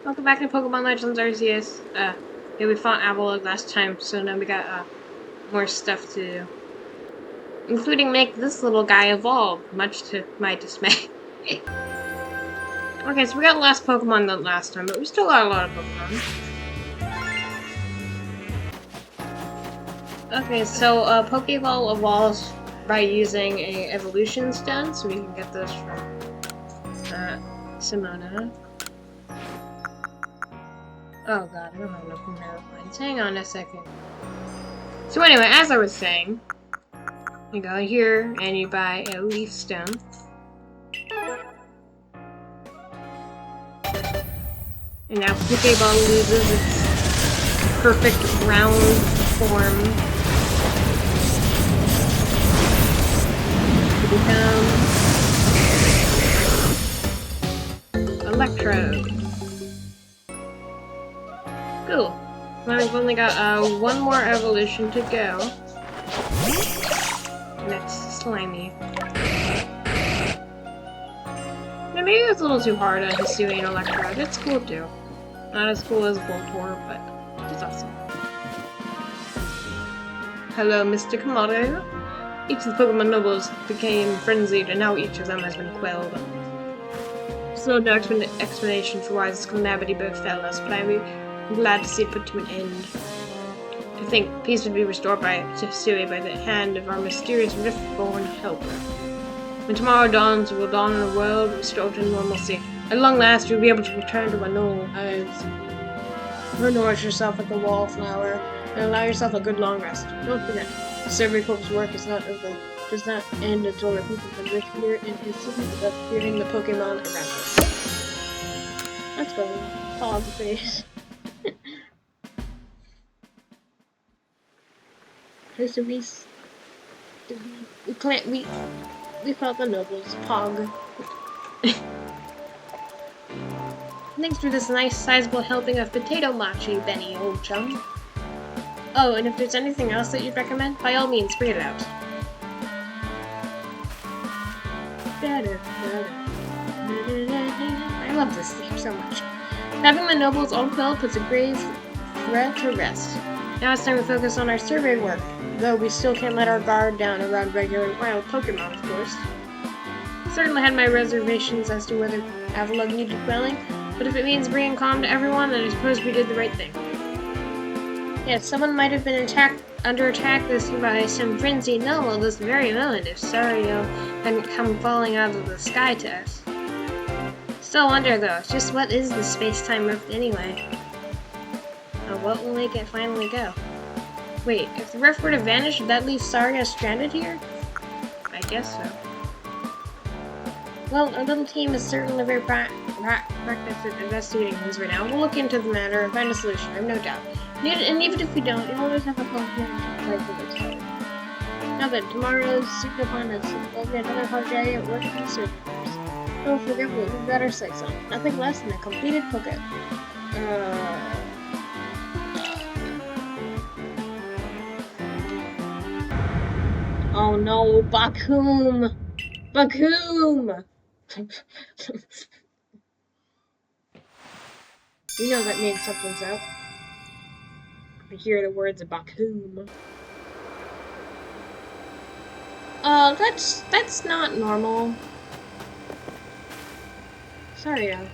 Welcome back to Pokemon Legends Arceus. Yeah, we fought Avalok last time, so now we got more stuff to do. Including make this little guy evolve, much to my dismay. Okay, so we got less Pokemon than last time, but we still got a lot of Pokemon. Okay, so Pokeball evolves by using a evolution stone, so we can get this from Simona. Oh god, I don't have enough mineral points. Hang on a second. So anyway, as I was saying, you go here and you buy a leaf stone. And now Pokeball loses its perfect round form to become Electrode. Cool. Now we've only got one more evolution to go. And it's Slimy. Now maybe it's a little too hard on Hisui and Electrode. It's cool too. Not as cool as Voltorb, but it's awesome. Hello, Mr. Kamado. Each of the Pokemon nobles became frenzied, and now each of them has been quelled. Still no explanation for why this calamity befell us, but I'm glad to see it put to an end. To think peace would be restored by Hisui by the hand of our mysterious Rift-born helper. When tomorrow dawns, we will dawn in a world restored to normalcy. At long last, you'll be able to return to our normal lives. Nourish yourself with the wallflower, and allow yourself a good long rest. Don't forget, the Survey Corps' work is not over. Does not end until the people can live here in his city without fearing the Pokemon around us. Let's go. Pog face. So we fought the nobles. Pog. Thanks for this nice, sizable helping of potato machi, Benny, old chum. Oh, and if there's anything else that you'd recommend, by all means, bring it out. I love this theme so much. Having the nobles all quelled puts a grave threat to rest. Now it's time to focus on our survey work, though we still can't let our guard down around regular wild Pokemon, of course. Certainly had my reservations as to whether Avalok needed quelling, but if it means bringing calm to everyone, then I suppose we did the right thing. Yes, someone might have been under attack by some frenzied noble this very moment if Sario hadn't come falling out of the sky to us. Still wonder though, just what is the space-time rift anyway? What will make it finally go? Wait, if the rift were to vanish, would that leave Sario stranded here? I guess so. Well, our little team is certainly very practiced at investigating things right now. We'll look into the matter and find a solution, I have no doubt. And even if we don't, you'll always have a Pokemon to play for this time. Now then, tomorrow's soon upon us. There'll be another hard day at work in the surveyors. Don't forget what we've got our sights on. Nothing less than a completed Poké. Oh no, Bakum! Bakum! You know that means something's up. I hear the words of Bakum. That's not normal. Sario.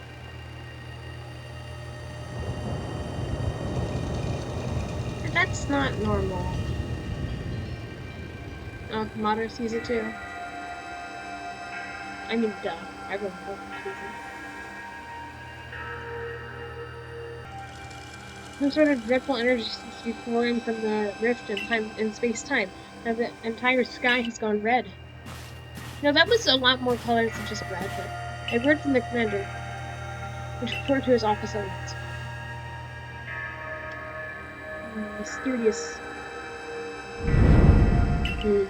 That's not normal. Oh, Kamado sees it too. I mean, duh. Everyone sees it. Some sort of dreadful energy seems to be pouring from the rift in space-time. Now the entire sky has gone red. Now that was a lot more colors than just red, but I heard from the commander, which referred to his office elements. Mysterious. The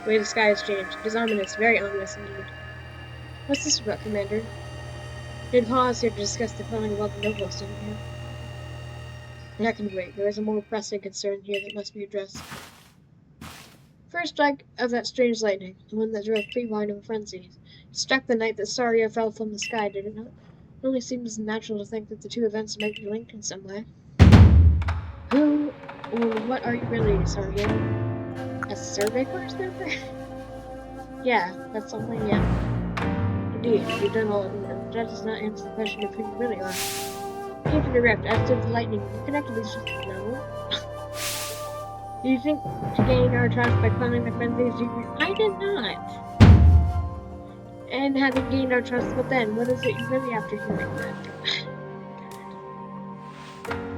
way the sky has changed. It is ominous, very ominous indeed. What's this about, Commander? We'd pause here to discuss the quelling of all the nobles in here. That can wait. There is a more pressing concern here that must be addressed. First strike of that strange lightning, the one that drove Cleveland into frenzy. It struck the night that Sario fell from the sky, did it not? It only seems natural to think that the two events might be linked in some way. Who or what are you really, Sario? A survey correspondent? Yeah, that's something, yeah. Indeed, you've done all of it. That does not answer the question of who you really are. Came from the rift, after the lightning, you connected these just no. Do you think to gain our trust by climbing the frenzies? I did not. And having gained our trust, what then? What is it you really after hearing that?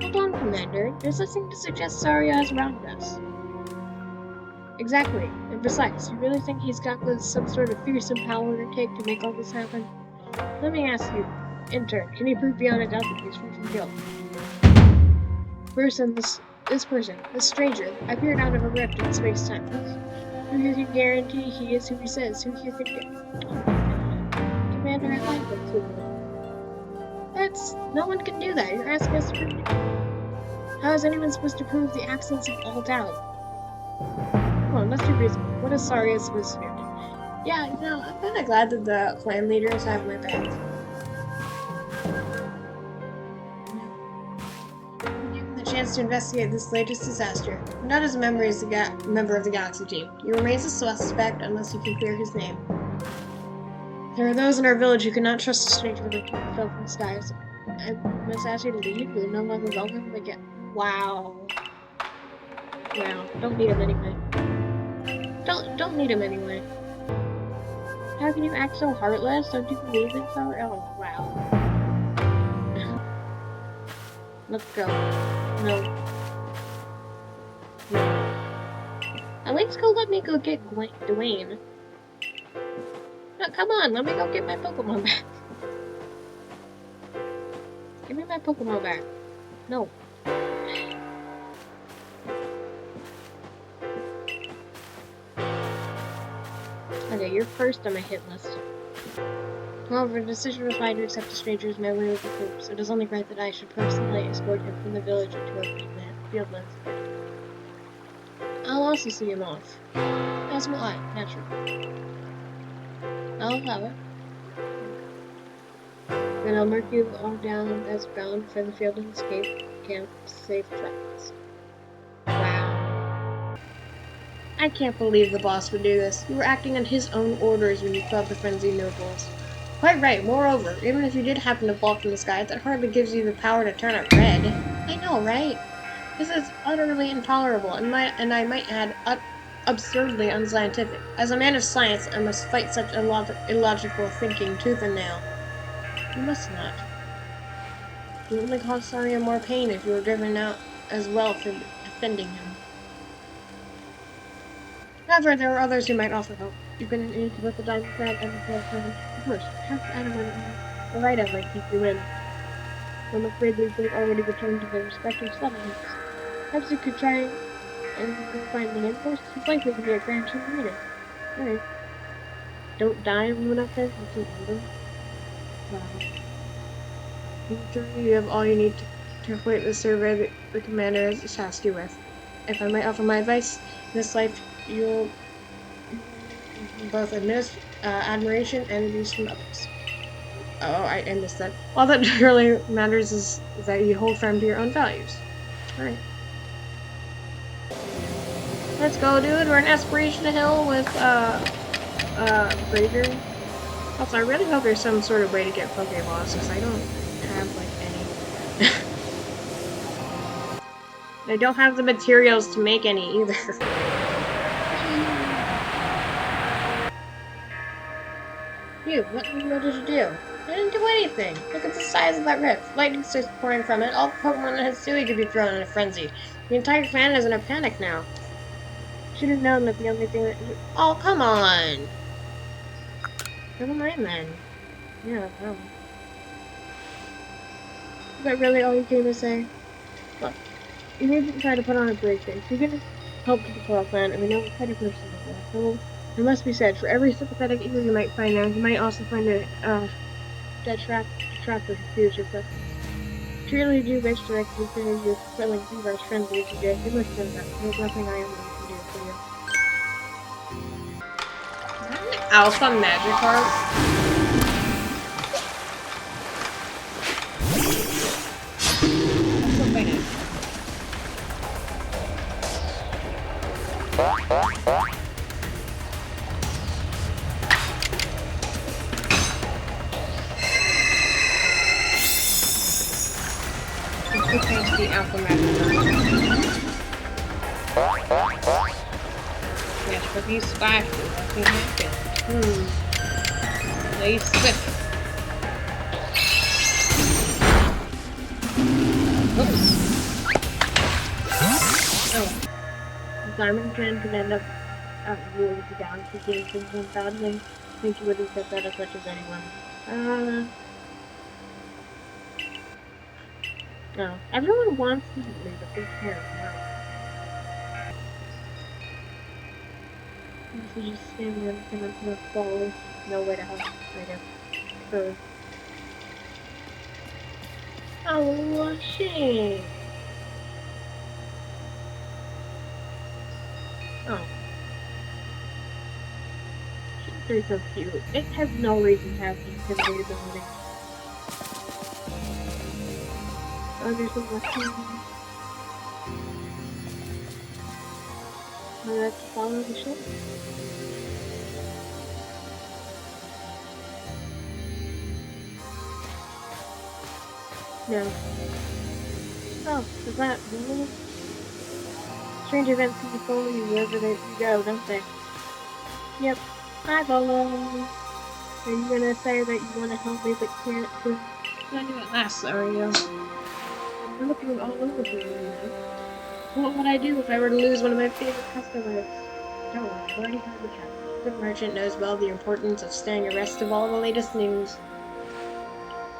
Hold on, Commander. There's nothing to suggest Sario has wronged us. Exactly. And besides, you really think he's got some sort of fearsome power to take to make all this happen? Let me ask you, in turn, can you prove beyond a doubt that he's free from guilt? This stranger, appeared out of a rift in space-time. Who here can guarantee he is who he says? Who here can Commander, I like that too. No one can do that. You're asking us to prove it. How is anyone supposed to prove the absence of all doubt? Come on, let's be reasonable. What is Sario supposed to do? Yeah, I'm kind of glad that the clan leaders have my back. Given the chance to investigate this latest disaster, not as a member of the Galaxy team. He remains a suspect unless you can clear his name. There are those in our village who cannot trust a stranger like you fell from the skies. I must ask you to leave. You're no longer welcome again. Wow. Wow. Don't need him anyway. Don't need him anyway. How can you act so heartless? Don't you believe in so? Oh, wow. Let's go. No. At least let me go get Dwayne. No, come on, let me go get my Pokemon back. Give me my Pokemon back. No. Okay, you're first on my hit list. However, the decision was made to accept a stranger's memory with the group, so it is only right that I should personally escort him from the village into a field landscape. I'll also see him off. As will I, naturally. I'll allow it. Then I'll mark you all down as bound for the field landscape camp safe travels. Wow. I can't believe the boss would do this. You were acting on his own orders when you quelled the frenzied nobles. Quite right. Moreover, even if you did happen to fall from the sky, that hardly gives you the power to turn it red. I know, right? This is utterly intolerable, and I might add, absurdly unscientific. As a man of science, I must fight such illogical thinking tooth and nail. You must not. It would only cause Sario more pain if you were driven out as well for defending him. However, there are others who might offer help. You've been into both the diamond thread and the pearl thread. First, have Adam and Arida might keep you in. I'm afraid they've already returned to their respective settlements. Perhaps you could try and find the enforce. He's likely to be a grand leader. Alright. Don't die when we're up there. That's a number. Wow. You have all you need to complete the survey that the commander has tasked you with. If I might offer my advice, in this life you'll both admiration and abuse from others. Oh, I missed that. All that really matters is that you hold firm to your own values. Alright. Let's go, dude. We're in Aspiration Hill with, Braver. Also, I really hope there's some sort of way to get Pokeballs, because I don't have, like, any. I don't have the materials to make any, either. What did you do? I didn't do anything. Look at the size of that rift. Lightning starts pouring from it. All the Pokemon that had Stewie could be thrown in a frenzy. The entire clan is in a panic now. Should have known that the only thing that... Oh, come on! Never mind then. Yeah, no. Is that really all you came to say? Look, you needn't try to put on a brave face. You're gonna help the Pearl clan, and we know what kind of person you are. So, it must be said, for every sympathetic eagle you might find there, you might also find a, detractor who fears your presence. Truly do wish to recognize your thrilling Beaver's friendly today. You must know that. There's nothing I am willing to do for you. Alpha Magikarp? cast the Alpha Magic. Yes, but you splashed it. Nothing happened. Nice slip. Oops. Oh. Diamond Clan could end up outruling the galaxy games in 1000. I think you would have said that as much as anyone. No. Everyone wants to hit me, but they can't. No. So just stand there and come up to the fall. No way to help, I guess. So. Oh, shame. Oh. They're so cute. It has no reason to have intimidate ability. Oh, there's a weapon. Oh, that's follow the ship. No. Oh, is that really? Strange events can follow you wherever you go, don't they? Yep. Hi, Bolo. Are you gonna say that you want to help me but can't? I knew it last, Sario. I'm looking all over for you. What would I do if I were to lose one of my favorite customers? Don't worry, I've already heard the chat. The merchant knows well the importance of staying abreast of all the latest news.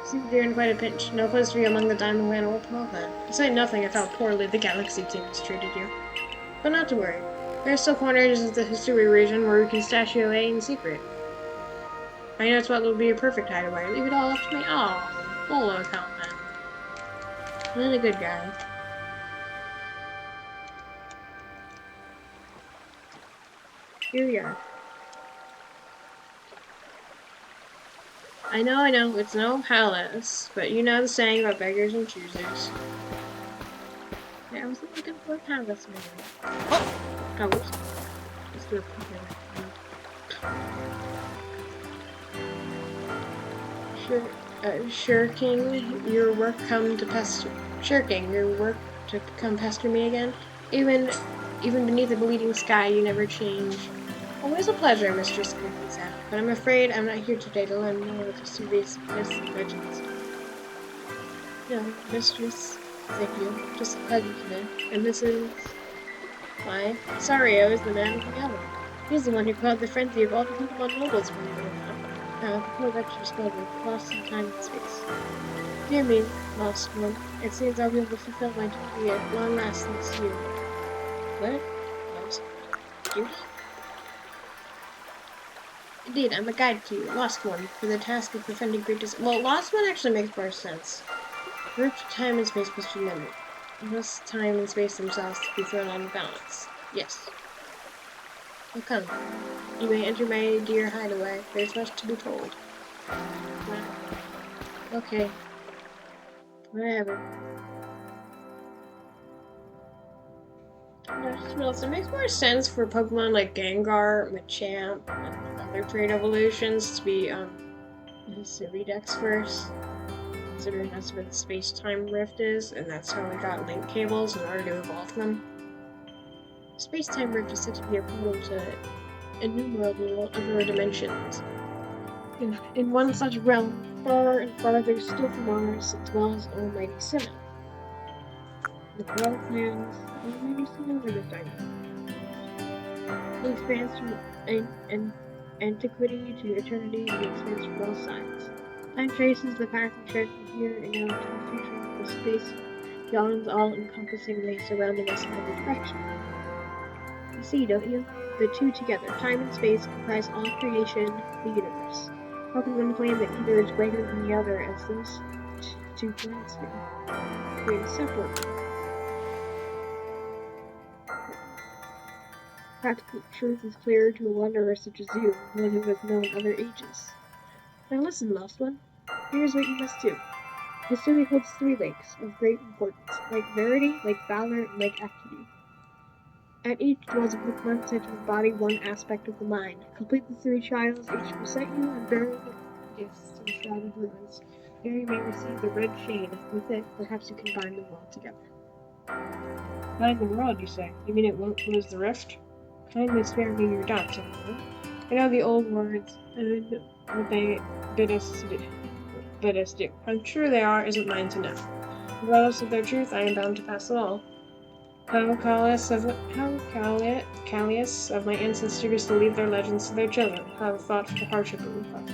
Seems you're in quite a pinch. No place for you among the Diamond Clan or Pearl Clan. To say nothing of how poorly the Galaxy team has treated you. But not to worry. There are still corners of the history region where we can stash you away in secret. I know it's what will be a perfect hideaway. Leave it all up to me. Oh, Bolo's helping. Really good guy. Here we are. I know, it's no palace, but you know the saying about beggars and choosers. Yeah, I wasn't looking for a palace, maybe. Oh, whoops. Let's do a King, your work come to pester. Sure, King, your work to come pester me again. Even beneath the bleeding sky, you never change. Always a pleasure, Mistress Cookies, but I'm afraid I'm not here today to learn more of the serious myths and legends. No, Mistress, thank you. Just a pleasure today. And this is... why, Sario is the man with the yellow. He's the one who caused the frenzy of all the Pokemon nobles, believe it or not. Before that discovery, lost in time and space. Dear me, lost one. It seems I'll be able to fulfill my duty at long last this year. What? Lost duty? Indeed, I'm a guide to you, Lost One, for the task of preventing great well, Lost One actually makes more sense. Root time and space must be limited. Unless time and space themselves to be thrown on balance. Yes. Well, come. You may enter my dear hideaway. There's much to be told. Okay. Whatever. It makes more sense for Pokemon like Gengar, Machamp, and other trait evolutions to be Cividex first, considering that's where the space-time rift is, and that's how we got link cables in order to evolve them. Space-time rift is said to be a portal to innumerable other dimensions. In one such realm, far and farther still from ours, dwells Almighty Sinnoh. The Pearl Clan's Almighty Sinnoh or the Diamond. He expands from antiquity to eternity and expands from all sides. Time traces the path and tread from here and now to the future where space yawns all-encompassingly surrounding us in every direction. You see, don't you? The two together, time and space, comprise all creation, the universe. How can one claim that either is greater than the other as those two planets do? They are inseparable. Practical truth is clearer to a wanderer such as you, one who has known other ages. Now listen, Lost One. Here's what you must do. History holds three lakes of great importance, Lake Verity, Lake Valor, and Lake Equity. At each dwells a Pokemon said to embody one aspect of the mind. Complete the three trials, each present you, and bury the gifts to the shrouded ruins. Here you may receive the red chain. With it, perhaps you can bind them all together. Bind the world, you say? You mean it won't close the rift? Kindly spare me your doubts, everyone. I know the old words, and what they bid us do. How true they are isn't mine to know. Regardless of their truth, I am bound to pass it all. How callous of my ancestors to leave their legends to their children. How thought for the hardship it would cost.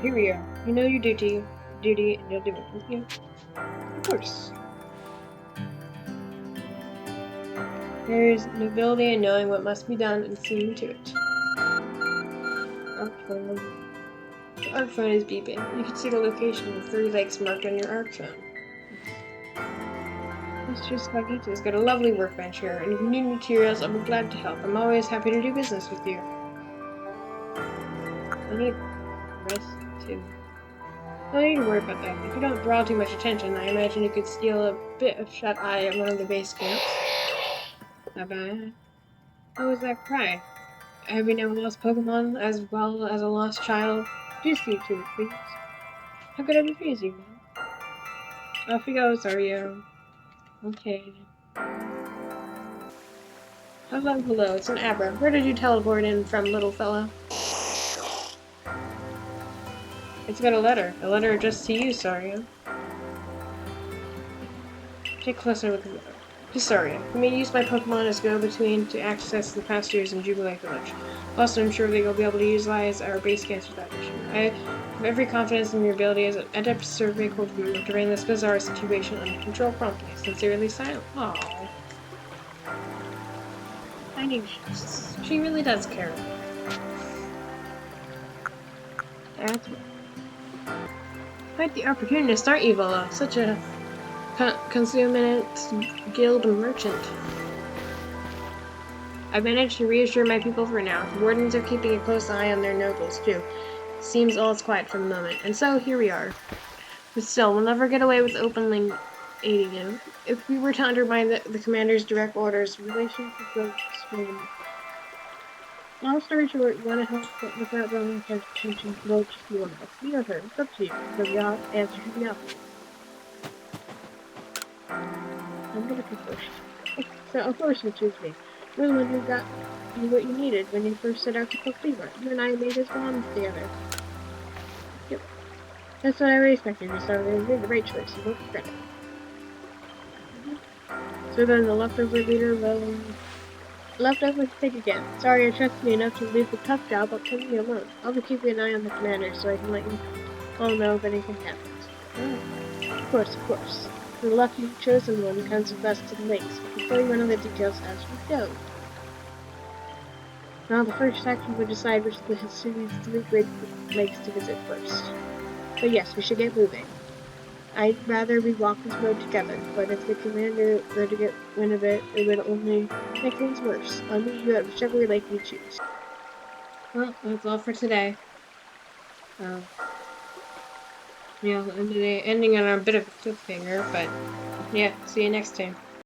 Here we are. You know your duty, and you'll do it, won't you? Of course. There is nobility in knowing what must be done and seeing to it. Arc phone. The arc phone is beeping. You can see the location of 3 lakes marked on your arc phone. Mr. Spaghetti's got a lovely workbench here, and if you need materials, I'll be glad to help. I'm always happy to do business with you. I need rest, too. No need to worry about that. If you don't draw too much attention, I imagine you could steal a bit of shut-eye at one of the base camps. Not bad. What was that cry? Have you never lost Pokemon as well as a lost child? Do see to it, please. How could I refuse you, man? Off you go, Sario. Okay. Hello, it's an Abra. Where did you teleport in from, little fella? It's got a letter. A letter addressed to you, Sario. Take a closer look at the letter. To Sario. You may use my Pokemon as go-between to access the pastures in Jubilee Village. Also, I'm sure that you'll be able to utilize our base camps without issue. I have every confidence in your ability as an adept survey coordinator to bring this bizarre situation under control promptly. Sincerely, Silent. Aww. She really does care. That's quite the opportunist, aren't you, Volo? Such a consummate guild merchant. I've managed to reassure my people for now. The wardens are keeping a close eye on their nobles, too. Seems all is quiet for the moment. And so, here we are. But still, we'll never get away with openly aiding him. If we were to undermine the commander's direct orders, relations would go strained. Long story short, you want to help without drawing attention, we'll just do one of us. Me or her, it's up to you. So the answer should be obvious. I'm gonna propose. So, of course you choose me. You're the one who got you what you needed when you first set out to cook fever. You and I made this bond together. Yep. That's what I always expected you, so you made the right choice. You won't regret it. So then the leftover leader will... Leftovers take again. Sorry, I trust me enough to leave the tough job, but leave me alone. I'll be keeping an eye on the commander so I can let you all know if anything happens. Oh. Of course. The lucky chosen one comes with us to the lakes. We can tell you one of the details as we go. Now the first section will decide which of the city's 3 great lakes to visit first. But yes, we should get moving. I'd rather we walk this road together, but if the commander were to get wind of it, it would only make things worse. I'll meet you at whichever lake you choose. Well, that's all for today. Yeah, ending on a bit of a cliffhanger, but yeah, see you next time.